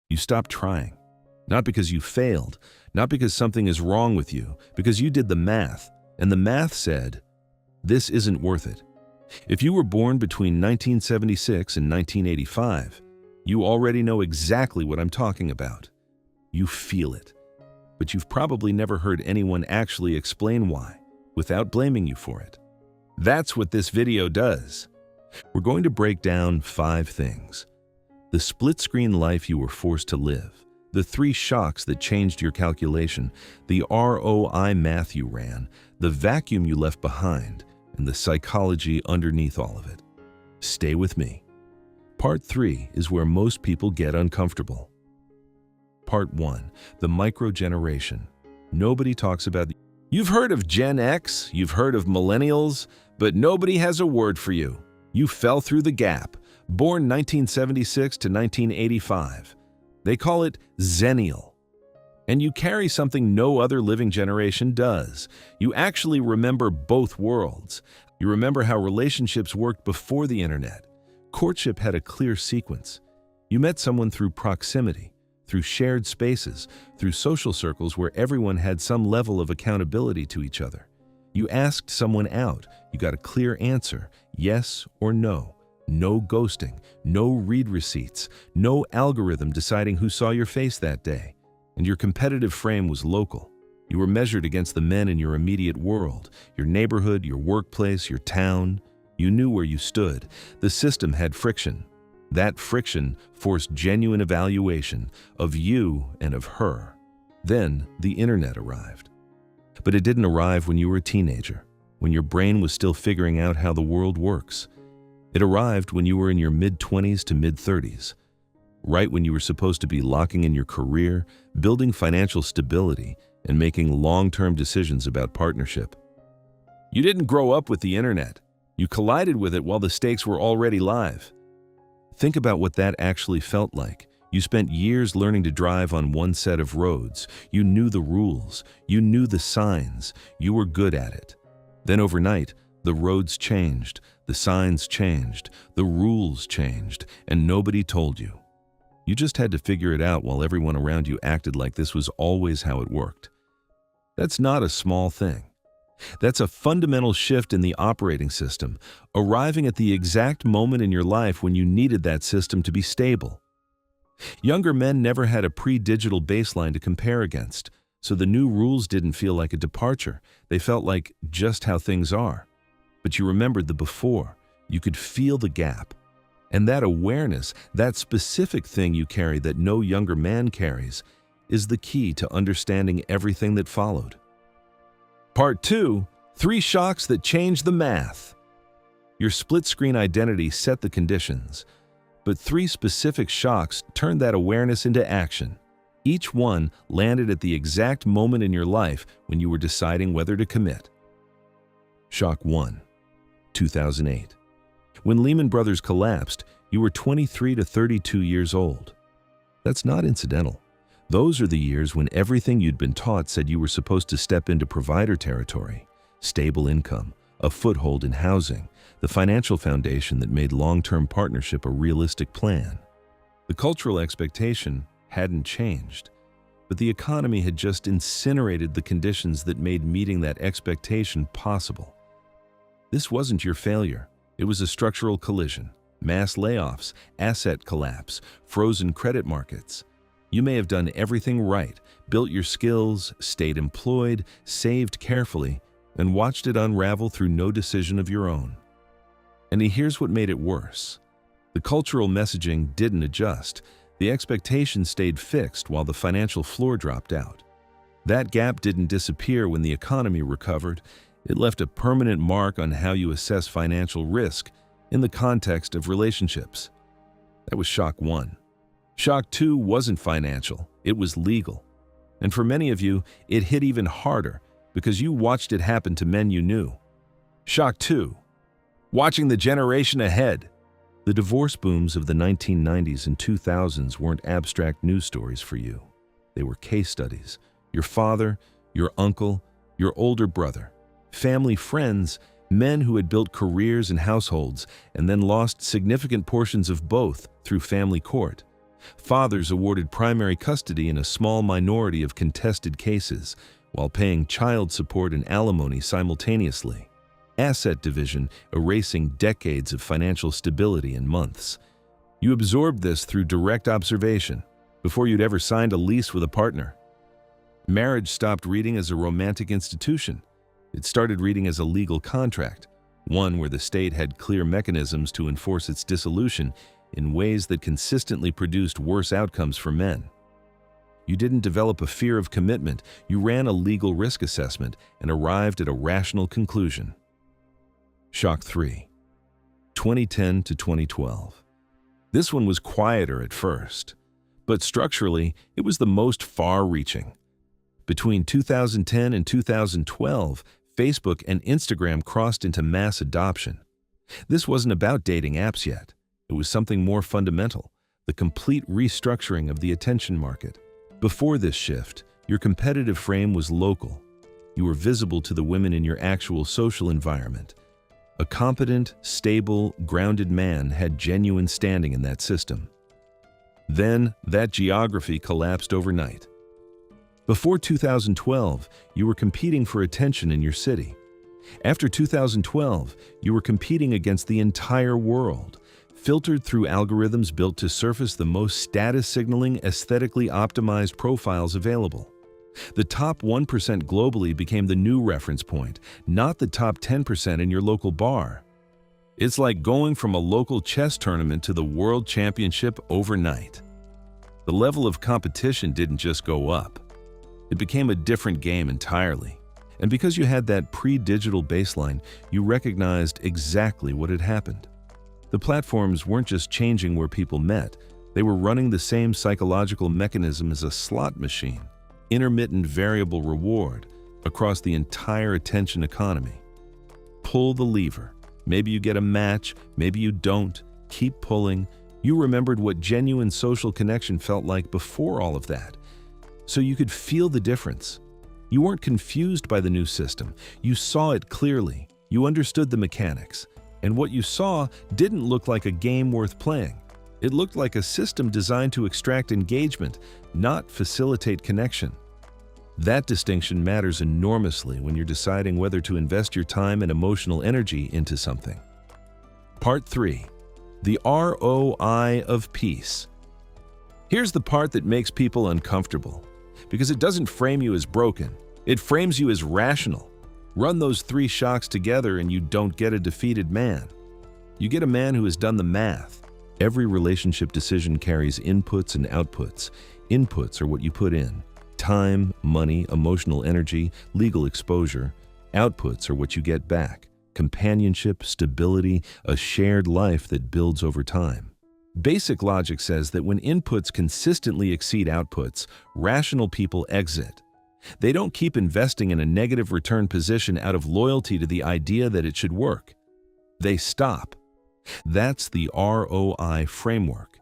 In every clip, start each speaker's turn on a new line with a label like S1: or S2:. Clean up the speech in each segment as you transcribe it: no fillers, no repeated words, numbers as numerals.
S1: You stopped trying. Not because you failed, not because something is wrong with you, because you did the math, and the math said, this isn't worth it. If you were born between 1976 and 1985, you already know exactly what I'm talking about. You feel it. But you've probably never heard anyone actually explain why, without blaming you for it. That's what this video does. We're going to break down 5 things. The split-screen life you were forced to live, the 3 shocks that changed your calculation, the ROI math you ran, the vacuum you left behind, and the psychology underneath all of it. Stay with me. Part 3 is where most people get uncomfortable. Part 1, the microgeneration. Nobody talks about. You've heard of Gen X, you've heard of millennials, but nobody has a word for you. You fell through the gap, born 1976 to 1985. They call it xennial. And you carry something no other living generation does. You actually remember both worlds. You remember how relationships worked before the internet. Courtship had a clear sequence. You met someone through proximity, through shared spaces, through social circles where everyone had some level of accountability to each other. You asked someone out, you got a clear answer, yes or no. No ghosting, no read receipts, no algorithm deciding who saw your face that day. And your competitive frame was local. You were measured against the men in your immediate world, your neighborhood, your workplace, your town. You knew where you stood. The system had friction. That friction forced genuine evaluation of you and of her. Then the internet arrived. But it didn't arrive when you were a teenager, when your brain was still figuring out how the world works. It arrived when you were in your mid-20s to mid-30s, right when you were supposed to be locking in your career, building financial stability, and making long-term decisions about partnership. You didn't grow up with the internet. You collided with it while the stakes were already live. Think about what that actually felt like. You spent years learning to drive on one set of roads. You knew the rules. You knew the signs. You were good at it. Then overnight, the roads changed, the signs changed, the rules changed, and nobody told you. You just had to figure it out while everyone around you acted like this was always how it worked. That's not a small thing. That's a fundamental shift in the operating system, arriving at the exact moment in your life when you needed that system to be stable. Younger men never had a pre-digital baseline to compare against, so the new rules didn't feel like a departure. They felt like just how things are. But you remembered the before. You could feel the gap. And that awareness, that specific thing you carry that no younger man carries, is the key to understanding everything that followed. Part 2, 3 shocks that changed the math. Your split-screen identity set the conditions, but 3 specific shocks turned that awareness into action. Each one landed at the exact moment in your life when you were deciding whether to commit. Shock 1, 2008. When Lehman Brothers collapsed, you were 23 to 32 years old. That's not incidental. Those are the years when everything you'd been taught said you were supposed to step into provider territory, stable income, a foothold in housing, the financial foundation that made long-term partnership a realistic plan. The cultural expectation hadn't changed, but the economy had just incinerated the conditions that made meeting that expectation possible. This wasn't your failure. It was a structural collision, mass layoffs, asset collapse, frozen credit markets. You may have done everything right, built your skills, stayed employed, saved carefully, and watched it unravel through no decision of your own. And here's what made it worse. The cultural messaging didn't adjust. The expectation stayed fixed while the financial floor dropped out. That gap didn't disappear when the economy recovered. It left a permanent mark on how you assess financial risk in the context of relationships. That was shock 1. Shock 2 wasn't financial, it was legal. And for many of you, it hit even harder because you watched it happen to men you knew. Shock 2. Watching the generation ahead. The divorce booms of the 1990s and 2000s weren't abstract news stories for you. They were case studies. Your father, your uncle, your older brother, family friends, men who had built careers and households and then lost significant portions of both through family court. Fathers awarded primary custody in a small minority of contested cases, while paying child support and alimony simultaneously. Asset division erasing decades of financial stability in months. You absorbed this through direct observation, before you'd ever signed a lease with a partner. Marriage stopped reading as a romantic institution. It started reading as a legal contract, one where the state had clear mechanisms to enforce its dissolution in ways that consistently produced worse outcomes for men. You didn't develop a fear of commitment, you ran a legal risk assessment and arrived at a rational conclusion. Shock 3. 2010 to 2012. This one was quieter at first, but structurally, it was the most far-reaching. Between 2010 and 2012, Facebook and Instagram crossed into mass adoption. This wasn't about dating apps yet. It was something more fundamental, the complete restructuring of the attention market. Before this shift, your competitive frame was local. You were visible to the women in your actual social environment. A competent, stable, grounded man had genuine standing in that system. Then, that geography collapsed overnight. Before 2012, you were competing for attention in your city. After 2012, you were competing against the entire world, filtered through algorithms built to surface the most status-signaling, aesthetically optimized profiles available. The top 1% globally became the new reference point, not the top 10% in your local bar. It's like going from a local chess tournament to the World Championship overnight. The level of competition didn't just go up. It became a different game entirely. And because you had that pre-digital baseline, you recognized exactly what had happened. The platforms weren't just changing where people met, they were running the same psychological mechanism as a slot machine, intermittent variable reward, across the entire attention economy. Pull the lever. Maybe you get a match, maybe you don't. Keep pulling. You remembered what genuine social connection felt like before all of that. So you could feel the difference. You weren't confused by the new system. You saw it clearly. You understood the mechanics. And what you saw didn't look like a game worth playing. It looked like a system designed to extract engagement, not facilitate connection. That distinction matters enormously when you're deciding whether to invest your time and emotional energy into something. Part 3. The ROI of peace. Here's the part that makes people uncomfortable, because it doesn't frame you as broken, it frames you as rational. Run those 3 shocks together and you don't get a defeated man. You get a man who has done the math. Every relationship decision carries inputs and outputs. Inputs are what you put in: time, money, emotional energy, legal exposure. Outputs are what you get back: companionship, stability, a shared life that builds over time. Basic logic says that when inputs consistently exceed outputs, rational people exit. They don't keep investing in a negative return position out of loyalty to the idea that it should work. They stop. That's the ROI framework.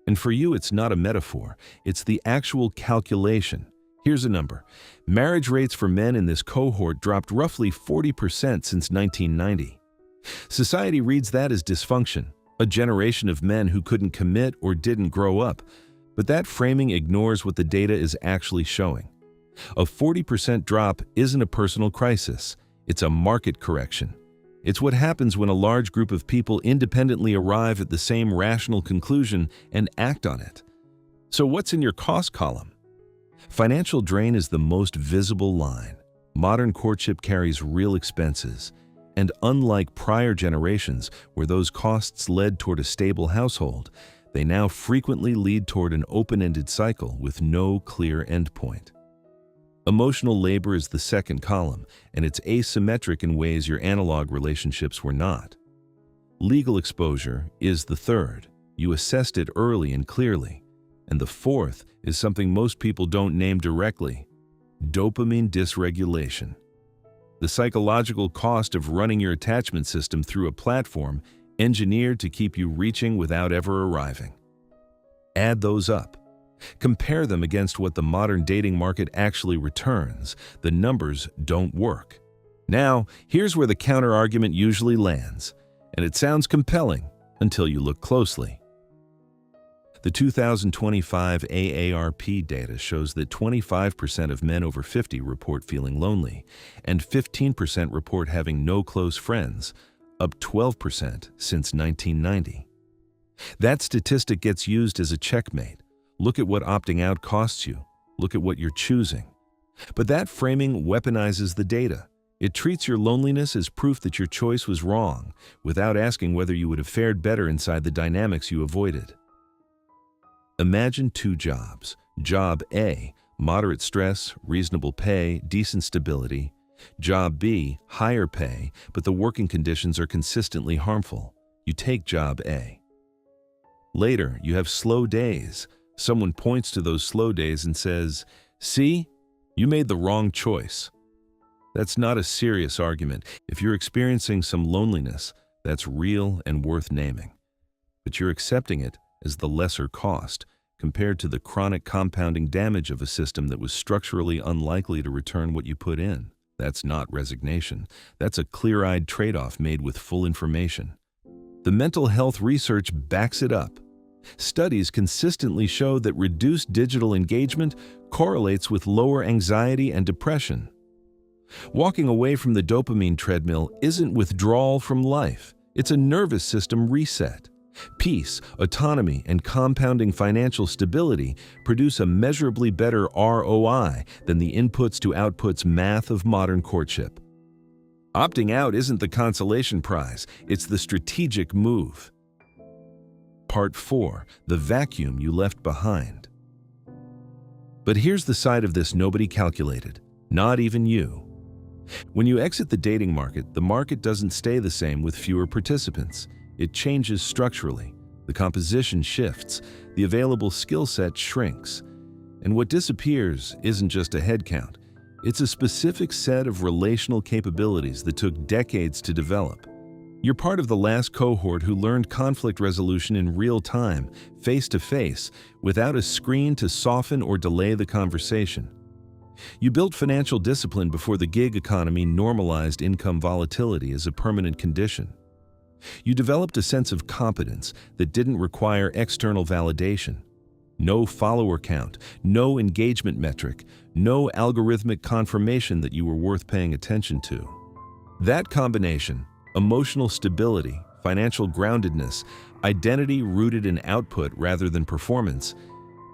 S1: And for you, it's not a metaphor. It's the actual calculation. Here's a number. Marriage rates for men in this cohort dropped roughly 40% since 1990. Society reads that as dysfunction, a generation of men who couldn't commit or didn't grow up. But that framing ignores what the data is actually showing. A 40% drop isn't a personal crisis. It's a market correction. It's what happens when a large group of people independently arrive at the same rational conclusion and act on it. So what's in your cost column? Financial drain is the most visible line. Modern courtship carries real expenses. And unlike prior generations where those costs led toward a stable household, they now frequently lead toward an open-ended cycle with no clear endpoint. Emotional labor is the second column, and it's asymmetric in ways your analog relationships were not. Legal exposure is the third. You assessed it early and clearly. And the fourth is something most people don't name directly: dopamine dysregulation. The psychological cost of running your attachment system through a platform engineered to keep you reaching without ever arriving. Add those up. Compare them against what the modern dating market actually returns. The numbers don't work. Now, here's where the counter-argument usually lands, and it sounds compelling until you look closely. The 2025 AARP data shows that 25% of men over 50 report feeling lonely, and 15% report having no close friends, up 12% since 1990. That statistic gets used as a checkmate. Look at what opting out costs you. Look at what you're choosing. But that framing weaponizes the data. It treats your loneliness as proof that your choice was wrong, without asking whether you would have fared better inside the dynamics you avoided. Imagine two jobs. Job A, moderate stress, reasonable pay, decent stability. Job B, higher pay, but the working conditions are consistently harmful. You take Job A. Later, you have slow days. Someone points to those slow days and says, "See, you made the wrong choice." That's not a serious argument. If you're experiencing some loneliness, that's real and worth naming. But you're accepting it as the lesser cost compared to the chronic compounding damage of a system that was structurally unlikely to return what you put in. That's not resignation. That's a clear-eyed trade-off made with full information. The mental health research backs it up. Studies consistently show that reduced digital engagement correlates with lower anxiety and depression. Walking away from the dopamine treadmill isn't withdrawal from life. It's a nervous system reset. Peace, autonomy, and compounding financial stability produce a measurably better ROI than the inputs to outputs math of modern courtship. Opting out isn't the consolation prize, it's the strategic move. Part 4. The vacuum you left behind. But here's the side of this nobody calculated, not even you. When you exit the dating market, the market doesn't stay the same with fewer participants. It changes structurally. The composition shifts. The available skill set shrinks. And what disappears isn't just a head count. It's a specific set of relational capabilities that took decades to develop. You're part of the last cohort who learned conflict resolution in real time, face-to-face, without a screen to soften or delay the conversation. You built financial discipline before the gig economy normalized income volatility as a permanent condition. You developed a sense of competence that didn't require external validation. No follower count, no engagement metric, no algorithmic confirmation that you were worth paying attention to. That combination, emotional stability, financial groundedness, identity rooted in output rather than performance,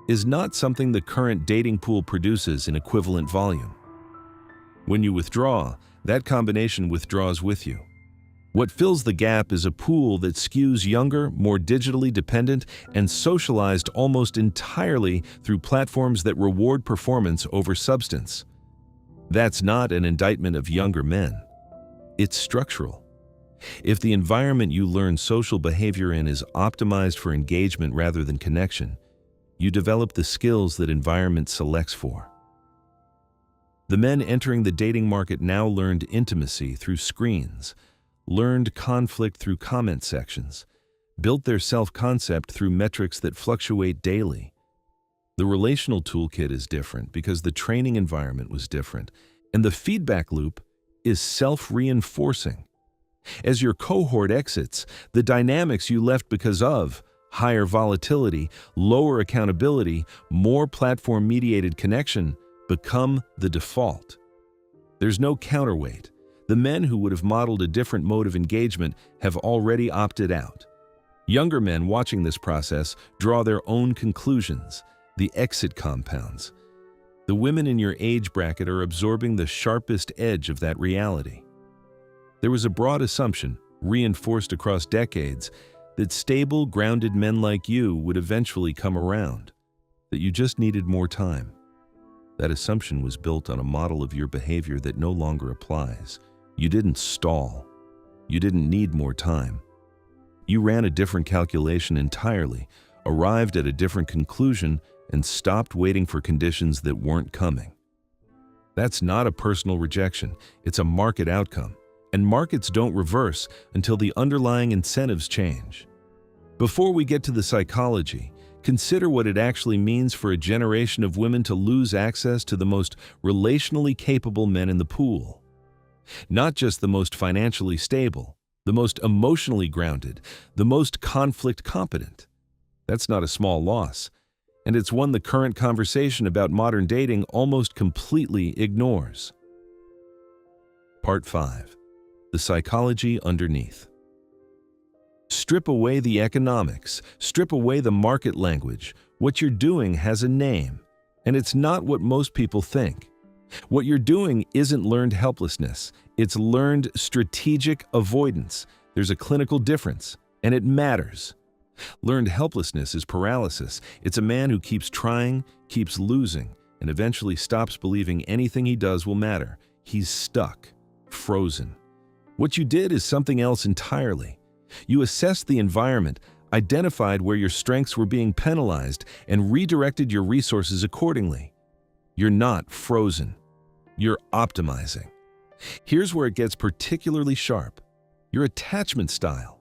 S1: is not something the current dating pool produces in equivalent volume. When you withdraw, that combination withdraws with you. What fills the gap is a pool that skews younger, more digitally dependent, and socialized almost entirely through platforms that reward performance over substance. That's not an indictment of younger men. It's structural. If the environment you learn social behavior in is optimized for engagement rather than connection, you develop the skills that environment selects for. The men entering the dating market now learned intimacy through screens, learned conflict through comment sections, built their self-concept through metrics that fluctuate daily. The relational toolkit is different because the training environment was different, and the feedback loop is self-reinforcing. As your cohort exits, the dynamics you left because of higher volatility, lower accountability, more platform-mediated connection become the default. There's no counterweight. The men who would have modeled a different mode of engagement have already opted out. Younger men watching this process draw their own conclusions, the exit compounds. The women in your age bracket are absorbing the sharpest edge of that reality. There was a broad assumption, reinforced across decades, that stable, grounded men like you would eventually come around, that you just needed more time. That assumption was built on a model of your behavior that no longer applies. You didn't stall. You didn't need more time. You ran a different calculation entirely, arrived at a different conclusion, and stopped waiting for conditions that weren't coming. That's not a personal rejection. It's a market outcome. And markets don't reverse until the underlying incentives change. Before we get to the psychology, consider what it actually means for a generation of women to lose access to the most relationally capable men in the pool. Not just the most financially stable, the most emotionally grounded, the most conflict competent. That's not a small loss, and it's one the current conversation about modern dating almost completely ignores. Part 5. The psychology underneath. Strip away the economics, strip away the market language. What you're doing has a name, and it's not what most people think. What you're doing isn't learned helplessness, it's learned strategic avoidance. There's a clinical difference, and it matters. Learned helplessness is paralysis. It's a man who keeps trying, keeps losing, and eventually stops believing anything he does will matter. He's stuck, frozen. What you did is something else entirely. You assessed the environment, identified where your strengths were being penalized, and redirected your resources accordingly. You're not frozen. You're optimizing. Here's where it gets particularly sharp. Your attachment style.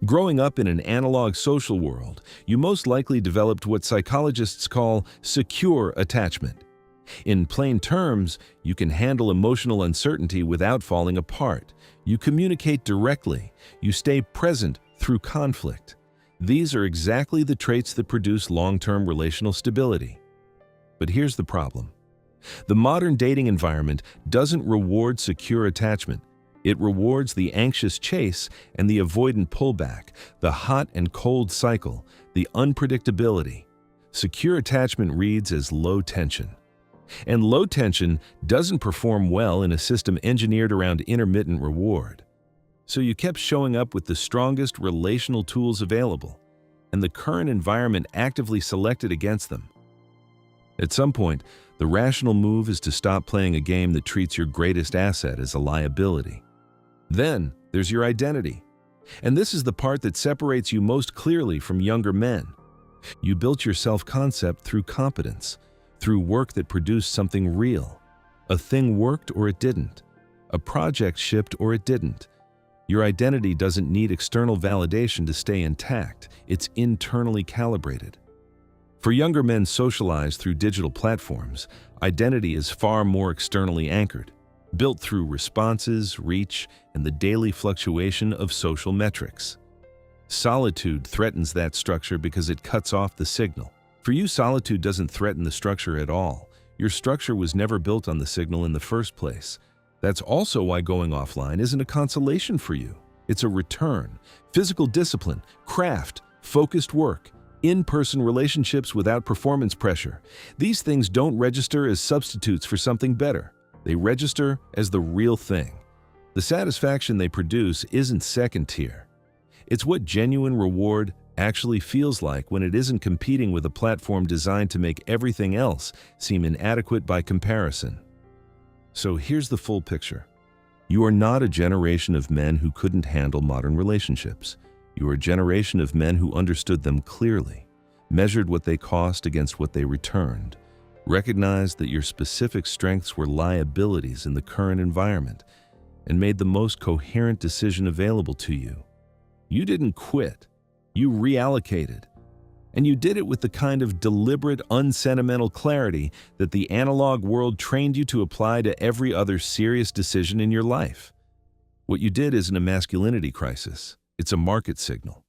S1: Growing up in an analog social world, you most likely developed what psychologists call secure attachment. In plain terms, you can handle emotional uncertainty without falling apart. You communicate directly. You stay present through conflict. These are exactly the traits that produce long-term relational stability. But here's the problem. The modern dating environment doesn't reward secure attachment. It rewards the anxious chase and the avoidant pullback, the hot and cold cycle, the unpredictability. Secure attachment reads as low tension. And low tension doesn't perform well in a system engineered around intermittent reward. So you kept showing up with the strongest relational tools available, and the current environment actively selected against them. At some point, the rational move is to stop playing a game that treats your greatest asset as a liability. Then there's your identity. And this is the part that separates you most clearly from younger men. You built your self-concept through competence, through work that produced something real. A thing worked or it didn't. A project shipped or it didn't. Your identity doesn't need external validation to stay intact. It's internally calibrated. For younger men socialized through digital platforms, identity is far more externally anchored, built through responses, reach, and the daily fluctuation of social metrics. Solitude threatens that structure because it cuts off the signal. For you, solitude doesn't threaten the structure at all. Your structure was never built on the signal in the first place. That's also why going offline isn't a consolation for you. It's a return. Physical discipline, craft, focused work, in-person relationships without performance pressure. These things don't register as substitutes for something better. They register as the real thing. The satisfaction they produce isn't second tier. It's what genuine reward actually feels like when it isn't competing with a platform designed to make everything else seem inadequate by comparison. So here's the full picture. You are not a generation of men who couldn't handle modern relationships. You are a generation of men who understood them clearly, measured what they cost against what they returned, recognized that your specific strengths were liabilities in the current environment, and made the most coherent decision available to you. You didn't quit. You reallocated. And you did it with the kind of deliberate, unsentimental clarity that the analog world trained you to apply to every other serious decision in your life. What you did isn't a masculinity crisis. It's a market signal.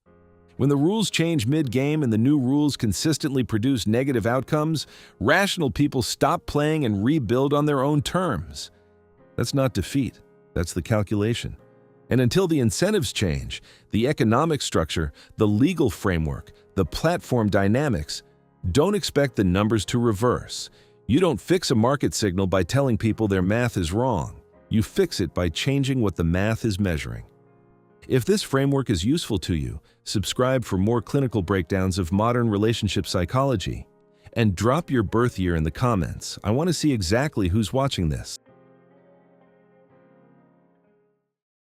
S1: When the rules change mid-game and the new rules consistently produce negative outcomes, rational people stop playing and rebuild on their own terms. That's not defeat. That's the calculation. And until the incentives change, the economic structure, the legal framework, the platform dynamics, don't expect the numbers to reverse. You don't fix a market signal by telling people their math is wrong. You fix it by changing what the math is measuring. If this framework is useful to you, subscribe for more clinical breakdowns of modern relationship psychology. And drop your birth year in the comments. I want to see exactly who's watching this.